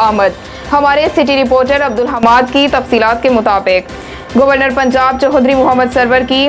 आमद। हमारे city reporter Abdul Hammad की तफसीलात के मुताबिक गवर्नर पंजाब चौधरी मोहम्मद सरवर की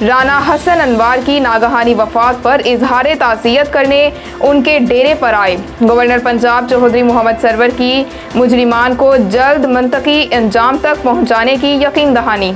राना हसन अनवार की नागहानी वफात पर इजहार ताज़ियत करने उनके डेरे पर आए। गवर्नर पंजाब चौधरी मोहम्मद सरवर की मुजरिमान को जल्द मंतकी अंजाम तक पहुँचाने की यकीन दहानी।